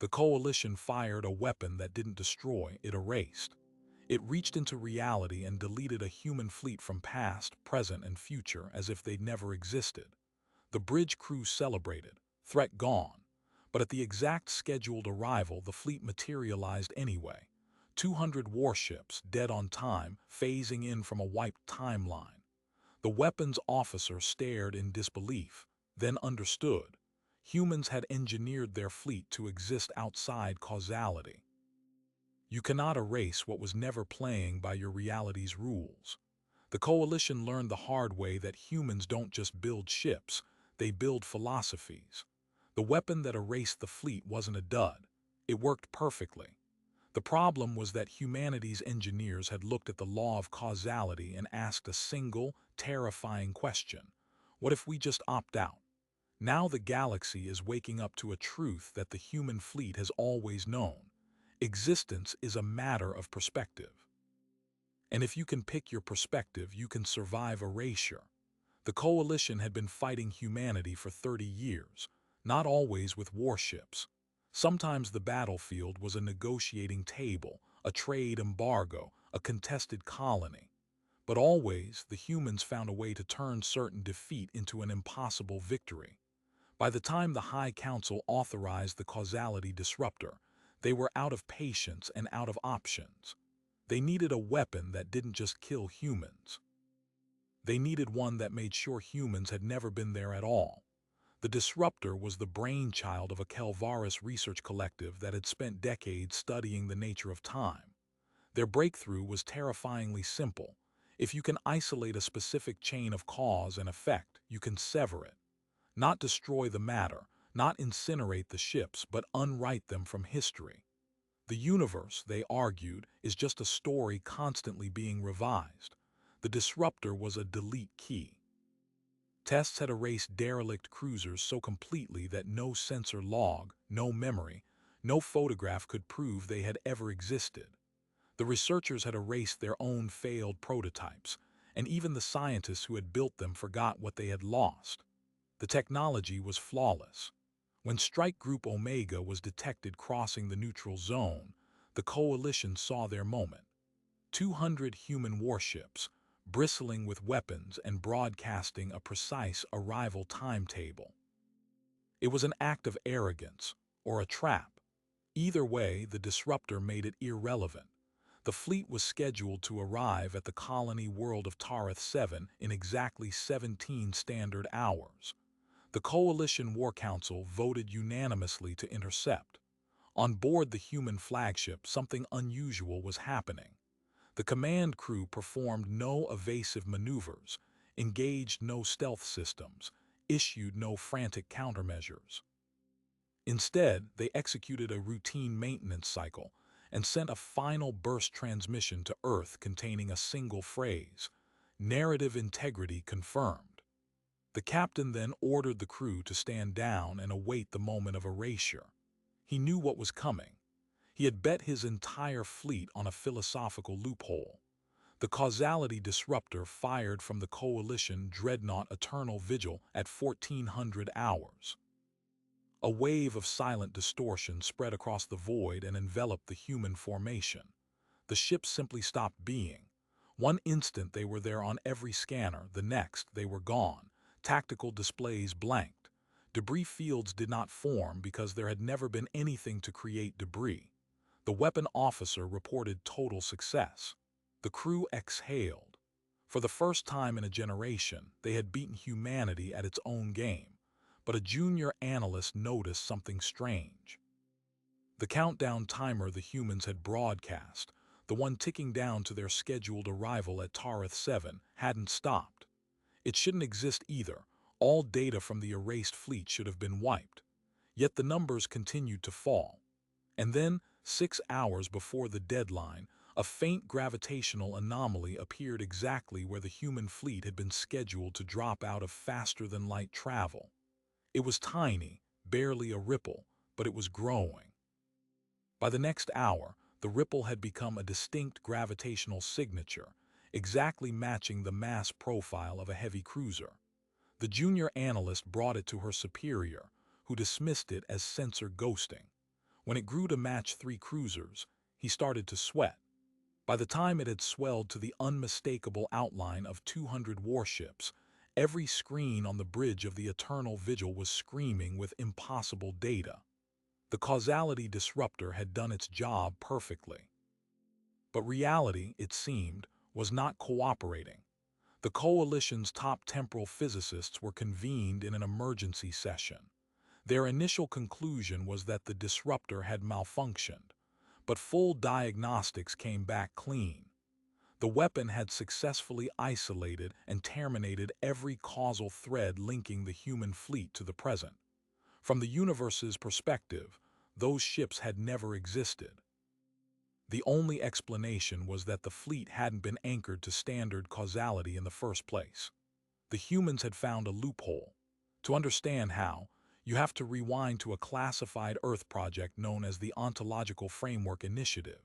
The coalition fired a weapon that didn't destroy, it erased. It reached into reality and deleted a human fleet from past, present, and future as if they'd never existed. The bridge crew celebrated, threat gone. But at the exact scheduled arrival, the fleet materialized anyway. 200 warships, dead on time, phasing in from a wiped timeline. The weapons officer stared in disbelief, then understood. Humans had engineered their fleet to exist outside causality. You cannot erase what was never playing by your reality's rules. The coalition learned the hard way that humans don't just build ships, they build philosophies. The weapon that erased the fleet wasn't a dud. It worked perfectly. The problem was that humanity's engineers had looked at the law of causality and asked a single, terrifying question. What if we just opt out? Now the galaxy is waking up to a truth that the human fleet has always known. Existence is a matter of perspective. And if you can pick your perspective, you can survive erasure. The coalition had been fighting humanity for 30 years, not always with warships. Sometimes the battlefield was a negotiating table, a trade embargo, a contested colony. But always, the humans found a way to turn certain defeat into an impossible victory. By the time the High Council authorized the causality disruptor, they were out of patience and out of options. They needed a weapon that didn't just kill humans. They needed one that made sure humans had never been there at all. The disruptor was the brainchild of a Kelvaris research collective that had spent decades studying the nature of time. Their breakthrough was terrifyingly simple. If you can isolate a specific chain of cause and effect, you can sever it. Not destroy the matter, not incinerate the ships, but unwrite them from history. The universe, they argued, is just a story constantly being revised. The disruptor was a delete key. Tests had erased derelict cruisers so completely that no sensor log, no memory, no photograph could prove they had ever existed. The researchers had erased their own failed prototypes, and even the scientists who had built them forgot what they had lost. The technology was flawless. When Strike Group Omega was detected crossing the neutral zone, the coalition saw their moment. 200 human warships, bristling with weapons and broadcasting a precise arrival timetable. It was an act of arrogance, or a trap. Either way, the disruptor made it irrelevant. The fleet was scheduled to arrive at the colony world of Tareth 7 in exactly 17 standard hours. The Coalition War Council voted unanimously to intercept. On board the human flagship, something unusual was happening. The command crew performed no evasive maneuvers, engaged no stealth systems, issued no frantic countermeasures. Instead, they executed a routine maintenance cycle and sent a final burst transmission to Earth containing a single phrase: "Narrative integrity confirmed." The captain then ordered the crew to stand down and await the moment of erasure. He knew what was coming. He had bet his entire fleet on a philosophical loophole. The causality disruptor fired from the coalition dreadnought Eternal Vigil at 1400 hours. A wave of silent distortion spread across the void and enveloped the human formation. The ships simply stopped being. One instant they were there on every scanner, the next they were gone. Tactical displays blanked. Debris fields did not form because there had never been anything to create debris. The weapon officer reported total success. The crew exhaled. For the first time in a generation, they had beaten humanity at its own game. But a junior analyst noticed something strange. The countdown timer the humans had broadcast, the one ticking down to their scheduled arrival at Tareth 7, hadn't stopped. It shouldn't exist either. All data from the erased fleet should have been wiped. Yet the numbers continued to fall. And then, 6 hours before the deadline, a faint gravitational anomaly appeared exactly where the human fleet had been scheduled to drop out of faster-than-light travel. It was tiny, barely a ripple, but it was growing. By the next hour, the ripple had become a distinct gravitational signature, exactly matching the mass profile of a heavy cruiser. The junior analyst brought it to her superior, who dismissed it as sensor ghosting. When it grew to match 3 cruisers, he started to sweat. By the time it had swelled to the unmistakable outline of 200 warships, every screen on the bridge of the Eternal Vigil was screaming with impossible data. The causality disruptor had done its job perfectly. But reality, it seemed, was not cooperating. The coalition's top temporal physicists were convened in an emergency session. Their initial conclusion was that the disruptor had malfunctioned, but full diagnostics came back clean. The weapon had successfully isolated and terminated every causal thread linking the human fleet to the present. From the universe's perspective, those ships had never existed. The only explanation was that the fleet hadn't been anchored to standard causality in the first place. The humans had found a loophole. To understand how, you have to rewind to a classified Earth project known as the Ontological Framework Initiative.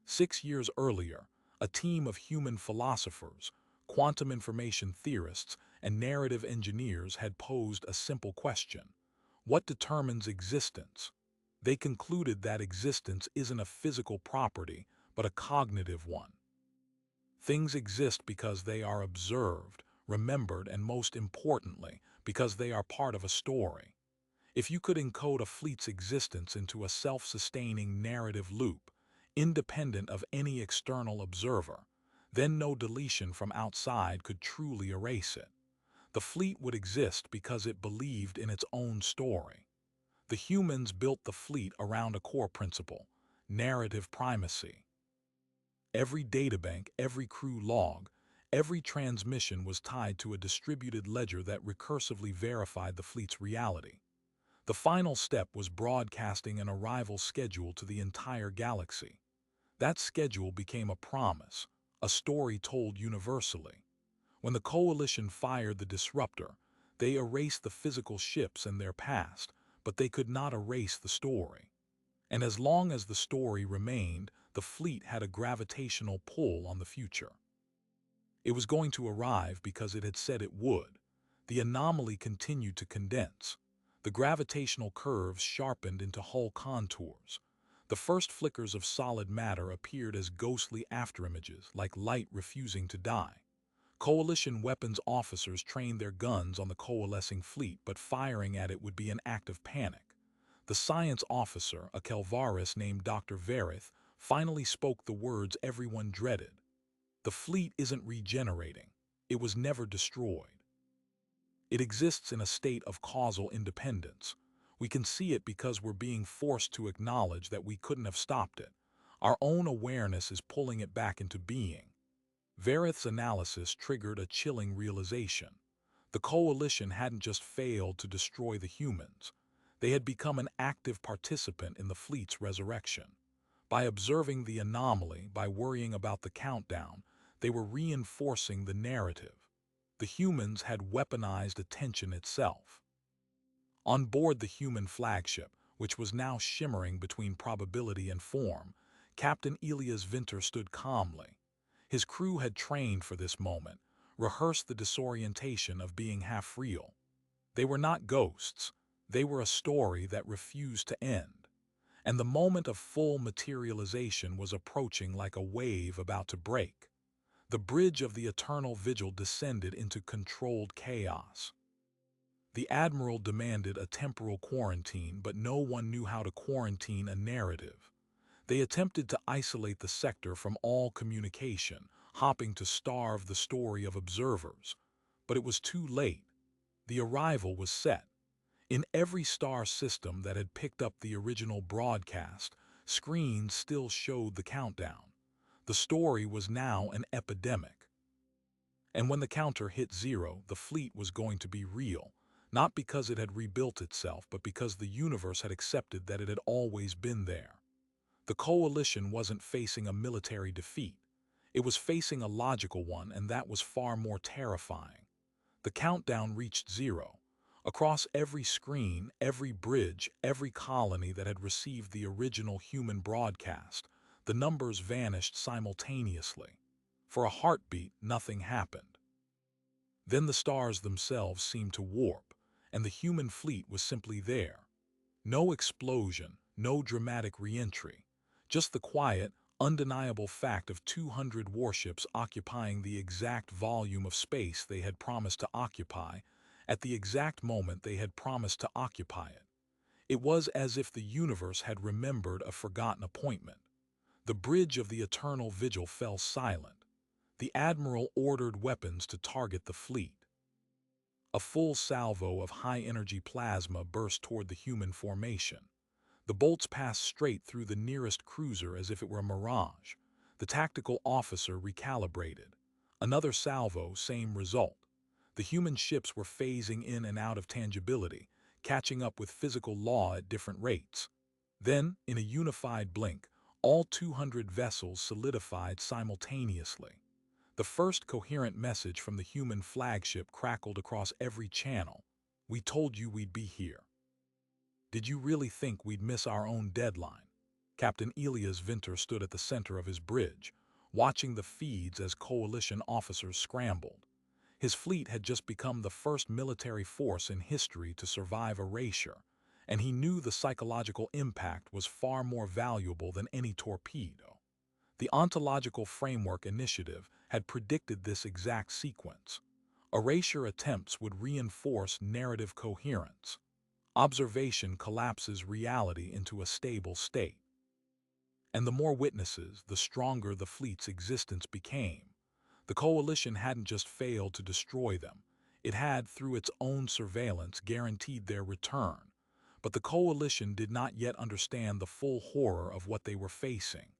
6 years earlier, a team of human philosophers, quantum information theorists, and narrative engineers had posed a simple question: what determines existence? They concluded that existence isn't a physical property, but a cognitive one. Things exist because they are observed, remembered, and most importantly, because they are part of a story. If you could encode a fleet's existence into a self-sustaining narrative loop, independent of any external observer, then no deletion from outside could truly erase it. The fleet would exist because it believed in its own story. The humans built the fleet around a core principle: narrative primacy. Every databank, every crew log, every transmission was tied to a distributed ledger that recursively verified the fleet's reality. The final step was broadcasting an arrival schedule to the entire galaxy. That schedule became a promise, a story told universally. When the Coalition fired the disruptor, they erased the physical ships and their past, but they could not erase the story. And as long as the story remained, the fleet had a gravitational pull on the future. It was going to arrive because it had said it would. The anomaly continued to condense. The gravitational curves sharpened into hull contours. The first flickers of solid matter appeared as ghostly afterimages, like light refusing to die. Coalition weapons officers trained their guns on the coalescing fleet, but firing at it would be an act of panic. The science officer, a Kelvaris named Dr. Verith, finally spoke the words everyone dreaded. The fleet isn't regenerating. It was never destroyed. It exists in a state of causal independence. We can see it because we're being forced to acknowledge that we couldn't have stopped it. Our own awareness is pulling it back into being. Verith's analysis triggered a chilling realization. The Coalition hadn't just failed to destroy the humans. They had become an active participant in the fleet's resurrection. By observing the anomaly, by worrying about the countdown, they were reinforcing the narrative. The humans had weaponized attention itself. On board the human flagship, which was now shimmering between probability and form, Captain Elias Vinter stood calmly. His crew had trained for this moment, rehearsed the disorientation of being half real. They were not ghosts. They were a story that refused to end. And the moment of full materialization was approaching like a wave about to break. The bridge of the Eternal Vigil descended into controlled chaos. The Admiral demanded a temporal quarantine, but no one knew how to quarantine a narrative. They attempted to isolate the sector from all communication, hoping to starve the story of observers. But it was too late. The arrival was set. In every star system that had picked up the original broadcast, screens still showed the countdown. The story was now an epidemic. And when the counter hit 0, the fleet was going to be real, not because it had rebuilt itself, but because the universe had accepted that it had always been there. The Coalition wasn't facing a military defeat. It was facing a logical one, and that was far more terrifying. The countdown reached 0. Across every screen, every bridge, every colony that had received the original human broadcast, the numbers vanished simultaneously. For a heartbeat, nothing happened. Then the stars themselves seemed to warp, and the human fleet was simply there. No explosion, no dramatic re-entry, just the quiet, undeniable fact of 200 warships occupying the exact volume of space they had promised to occupy at the exact moment they had promised to occupy it. It was as if the universe had remembered a forgotten appointment. The bridge of the eternal vigil fell silent. The admiral ordered weapons to target the fleet. A full salvo of high-energy plasma burst toward the human formation. The bolts passed straight through the nearest cruiser as if it were a mirage. The tactical officer recalibrated. Another salvo, same result. The human ships were phasing in and out of tangibility, catching up with physical law at different rates. Then, in a unified blink, all 200 vessels solidified simultaneously. The first coherent message from the human flagship crackled across every channel. "We told you we'd be here. Did you really think we'd miss our own deadline?" Captain Elias Vinter stood at the center of his bridge, watching the feeds as coalition officers scrambled. His fleet had just become the first military force in history to survive erasure, and he knew the psychological impact was far more valuable than any torpedo. The Ontological Framework Initiative had predicted this exact sequence. Erasure attempts would reinforce narrative coherence. Observation collapses reality into a stable state. And the more witnesses, the stronger the fleet's existence became. The coalition hadn't just failed to destroy them. It had, through its own surveillance, guaranteed their return. But the coalition did not yet understand the full horror of what they were facing.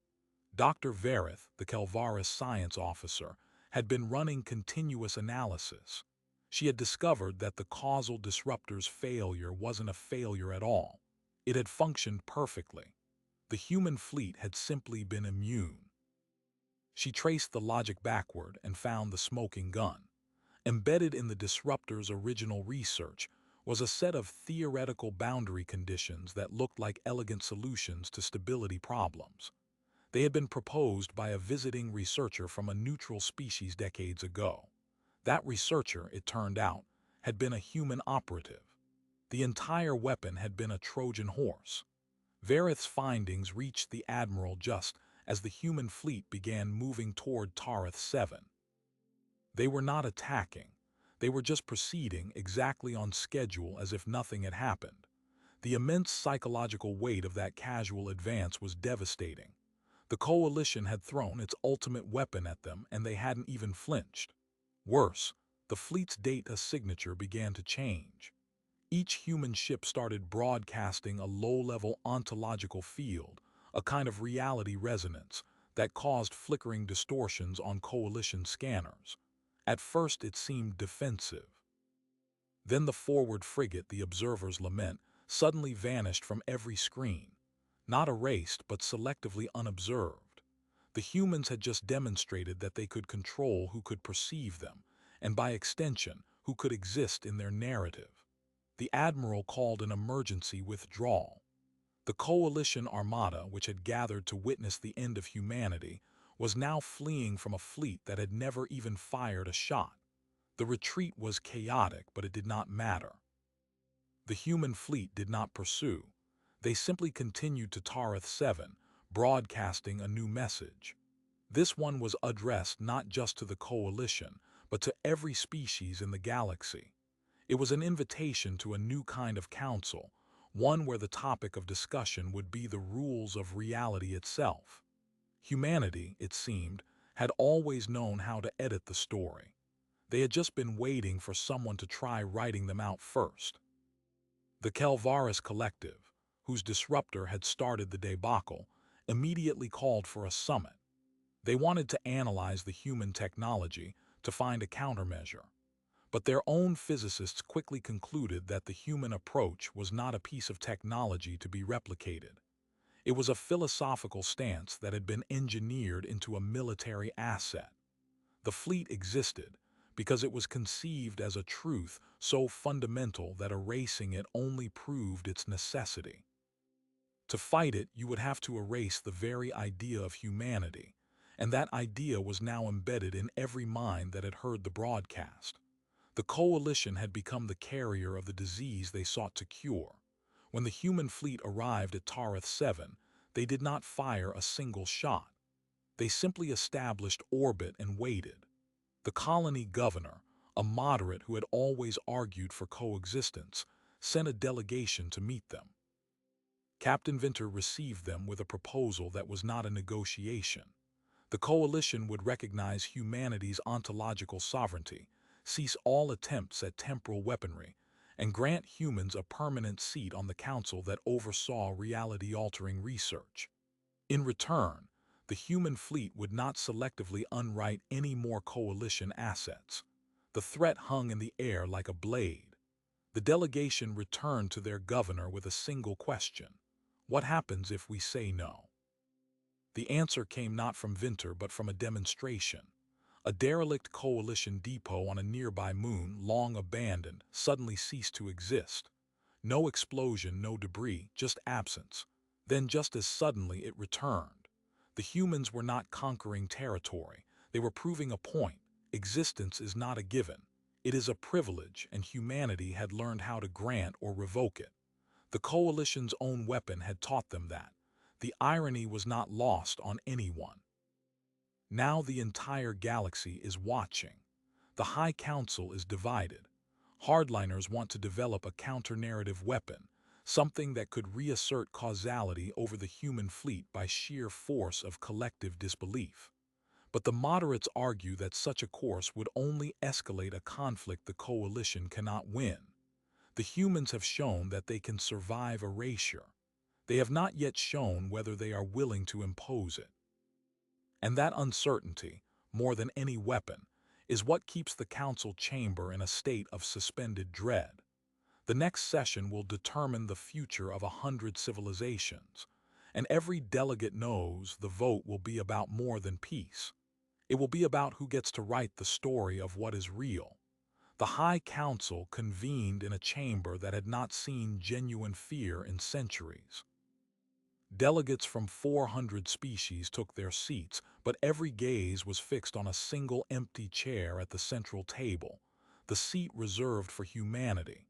Dr. Verith, the Kelvaris science officer, had been running continuous analysis. She had discovered that the causal disruptor's failure wasn't a failure at all. It had functioned perfectly. The human fleet had simply been immune. She traced the logic backward and found the smoking gun. Embedded in the disruptor's original research was a set of theoretical boundary conditions that looked like elegant solutions to stability problems. They had been proposed by a visiting researcher from a neutral species decades ago. That researcher, it turned out, had been a human operative. The entire weapon had been a Trojan horse. Verith's findings reached the Admiral just as the human fleet began moving toward Tarith 7. They were not attacking. They were just proceeding exactly on schedule as if nothing had happened. The immense psychological weight of that casual advance was devastating. The coalition had thrown its ultimate weapon at them and they hadn't even flinched. Worse, the fleet's data signature began to change. Each human ship started broadcasting a low-level ontological field, a kind of reality resonance, that caused flickering distortions on coalition scanners. At first it seemed defensive. Then the forward frigate, the observer's lament, suddenly vanished from every screen. Not erased, but selectively unobserved. The humans had just demonstrated that they could control who could perceive them, and by extension, who could exist in their narrative. The Admiral called an emergency withdrawal. The coalition armada, which had gathered to witness the end of humanity, was now fleeing from a fleet that had never even fired a shot. The retreat was chaotic, but it did not matter. The human fleet did not pursue. They simply continued to Tarith 7, broadcasting a new message. This one was addressed not just to the coalition, but to every species in the galaxy. It was an invitation to a new kind of council, one where the topic of discussion would be the rules of reality itself. Humanity, it seemed, had always known how to edit the story. They had just been waiting for someone to try writing them out first. The Kelvaris Collective, whose disruptor had started the debacle, immediately called for a summit. They wanted to analyze the human technology to find a countermeasure. But their own physicists quickly concluded that the human approach was not a piece of technology to be replicated. It was a philosophical stance that had been engineered into a military asset. The fleet existed because it was conceived as a truth so fundamental that erasing it only proved its necessity. To fight it, you would have to erase the very idea of humanity, and that idea was now embedded in every mind that had heard the broadcast. The coalition had become the carrier of the disease they sought to cure. When the human fleet arrived at Tareth 7, they did not fire a single shot. They simply established orbit and waited. The colony governor, a moderate who had always argued for coexistence, sent a delegation to meet them. Captain Vinter received them with a proposal that was not a negotiation. The coalition would recognize humanity's ontological sovereignty, cease all attempts at temporal weaponry, and grant humans a permanent seat on the council that oversaw reality-altering research. In return, the human fleet would not selectively unwrite any more coalition assets. The threat hung in the air like a blade. The delegation returned to their governor with a single question: what happens if we say no? The answer came not from Vinter but from a demonstration. A derelict coalition depot on a nearby moon, long abandoned, suddenly ceased to exist. No explosion, no debris, just absence. Then just as suddenly it returned. The humans were not conquering territory. They were proving a point. Existence is not a given. It is a privilege, and humanity had learned how to grant or revoke it. The coalition's own weapon had taught them that. The irony was not lost on anyone. Now the entire galaxy is watching. The High Council is divided. Hardliners want to develop a counter-narrative weapon, something that could reassert causality over the human fleet by sheer force of collective disbelief. But the moderates argue that such a course would only escalate a conflict the coalition cannot win. The humans have shown that they can survive erasure. They have not yet shown whether they are willing to impose it. And that uncertainty, more than any weapon, is what keeps the council chamber in a state of suspended dread. The next session will determine the future of 100 civilizations, and every delegate knows the vote will be about more than peace. It will be about who gets to write the story of what is real. The High Council convened in a chamber that had not seen genuine fear in centuries. Delegates from 400 species took their seats, but every gaze was fixed on a single empty chair at the central table, the seat reserved for humanity.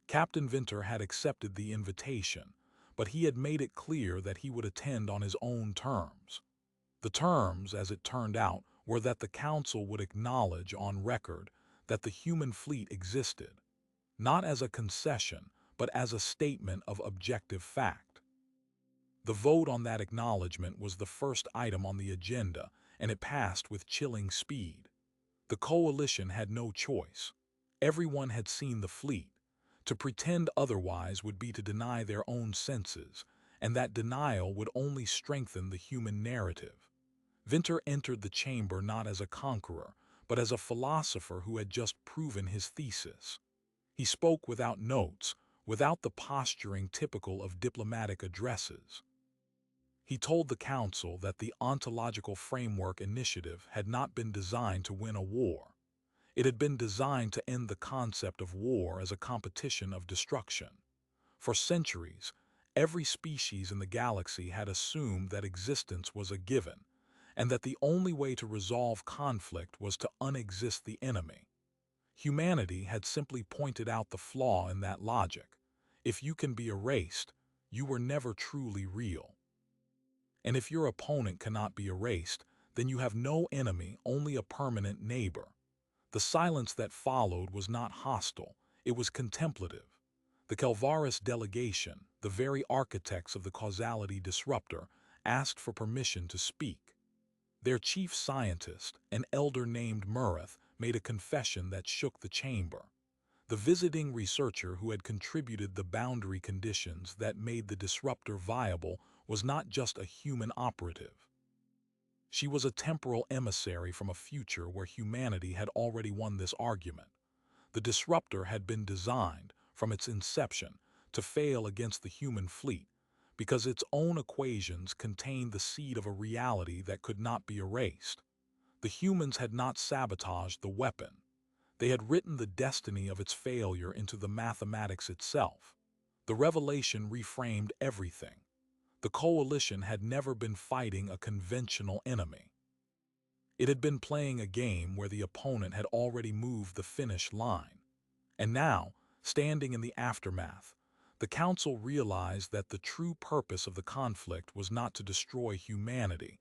Captain Vinter had accepted the invitation, but he had made it clear that he would attend on his own terms. The terms, as it turned out, were that the Council would acknowledge on record that the human fleet existed, not as a concession, but as a statement of objective fact. The vote on that acknowledgement was the first item on the agenda, and it passed with chilling speed. The coalition had no choice. Everyone had seen the fleet. To pretend otherwise would be to deny their own senses, and that denial would only strengthen the human narrative. Vinter entered the chamber not as a conqueror, but as a philosopher who had just proven his thesis. He spoke without notes, without the posturing typical of diplomatic addresses. He told the council that the ontological framework initiative had not been designed to win a war. It had been designed to end the concept of war as a competition of destruction. For centuries, every species in the galaxy had assumed that existence was a given, and that the only way to resolve conflict was to unexist the enemy. Humanity had simply pointed out the flaw in that logic. If you can be erased, you were never truly real. And if your opponent cannot be erased, then you have no enemy, only a permanent neighbor. The silence that followed was not hostile, it was contemplative. The Kelvaris delegation, the very architects of the causality disruptor, asked for permission to speak. Their chief scientist, an elder named Murith, made a confession that shook the chamber. The visiting researcher who had contributed the boundary conditions that made the disruptor viable was not just a human operative. She was a temporal emissary from a future where humanity had already won this argument. The disruptor had been designed, from its inception, to fail against the human fleet, because its own equations contained the seed of a reality that could not be erased. The humans had not sabotaged the weapon. They had written the destiny of its failure into the mathematics itself. The revelation reframed everything. The coalition had never been fighting a conventional enemy. It had been playing a game where the opponent had already moved the finish line. And now, standing in the aftermath, The Council realized that the true purpose of the conflict was not to destroy humanity,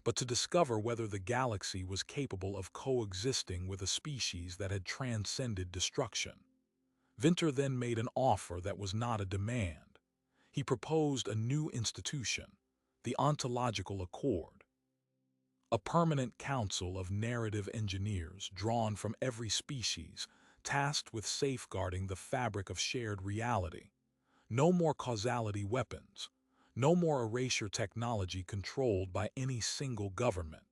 but to discover whether the galaxy was capable of coexisting with a species that had transcended destruction. Vinter then made an offer that was not a demand. He proposed a new institution, the Ontological Accord, a permanent council of narrative engineers drawn from every species, tasked with safeguarding the fabric of shared reality. No more causality weapons. No more erasure technology controlled by any single government.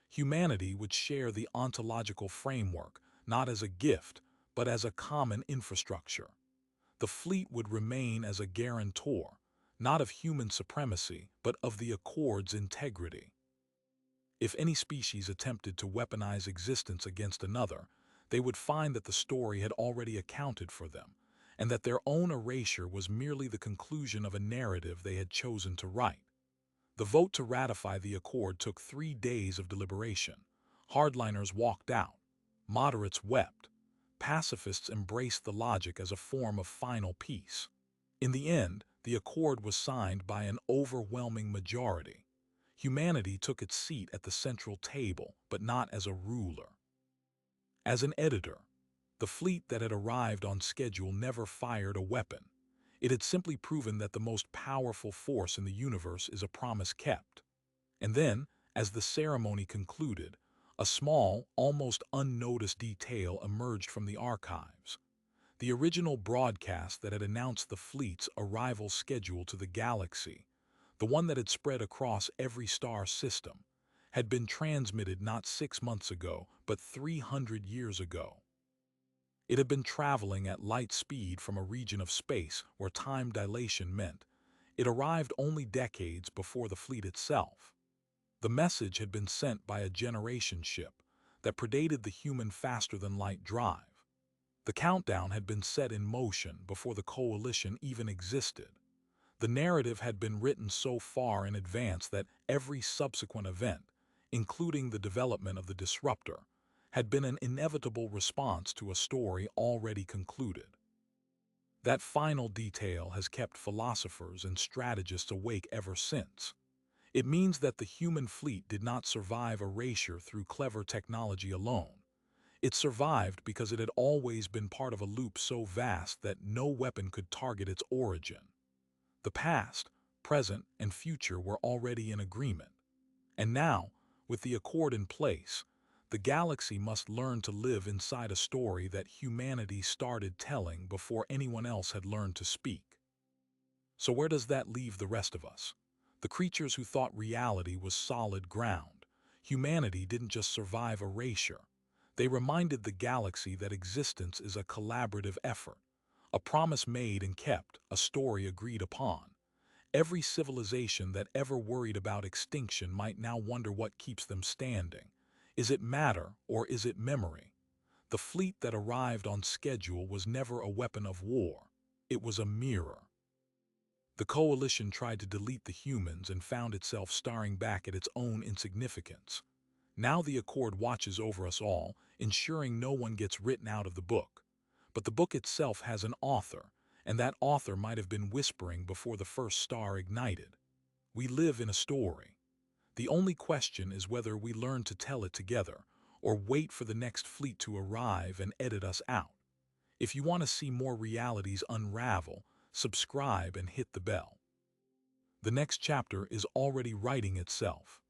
Humanity would share the ontological framework, not as a gift, but as a common infrastructure. The fleet would remain as a guarantor, not of human supremacy, but of the Accord's integrity. If any species attempted to weaponize existence against another, they would find that the story had already accounted for them, and that their own erasure was merely the conclusion of a narrative they had chosen to write. The vote to ratify the accord took 3 days of deliberation. Hardliners walked out. Moderates wept. Pacifists embraced the logic as a form of final peace. In the end, the accord was signed by an overwhelming majority. Humanity took its seat at the central table, but not as a ruler. As an editor, the fleet that had arrived on schedule never fired a weapon. It had simply proven that the most powerful force in the universe is a promise kept. And then, as the ceremony concluded, a small, almost unnoticed detail emerged from the archives. The original broadcast that had announced the fleet's arrival schedule to the galaxy, the one that had spread across every star system, had been transmitted not 6 months ago, but 300 years ago. It had been traveling at light speed from a region of space where time dilation meant it arrived only decades before the fleet itself. The message had been sent by a generation ship that predated the human faster-than-light drive. The countdown had been set in motion before the coalition even existed. The narrative had been written so far in advance that every subsequent event, including the development of the disruptor, had been an inevitable response to a story already concluded. That final detail has kept philosophers and strategists awake ever since. It means that the human fleet did not survive erasure through clever technology alone. It survived because it had always been part of a loop so vast that no weapon could target its origin. The past, present, and future were already in agreement. And now, with the accord in place, the galaxy must learn to live inside a story that humanity started telling before anyone else had learned to speak. So where does that leave the rest of us? The creatures who thought reality was solid ground. Humanity didn't just survive erasure. They reminded the galaxy that existence is a collaborative effort, a promise made and kept, a story agreed upon. Every civilization that ever worried about extinction might now wonder what keeps them standing. Is it matter or is it memory? The fleet that arrived on schedule was never a weapon of war. It was a mirror. The coalition tried to delete the humans and found itself staring back at its own insignificance. Now the Accord watches over us all, ensuring no one gets written out of the book. But the book itself has an author, and that author might have been whispering before the first star ignited. We live in a story. The only question is whether we learn to tell it together, or wait for the next fleet to arrive and edit us out. If you want to see more realities unravel, subscribe and hit the bell. The next chapter is already writing itself.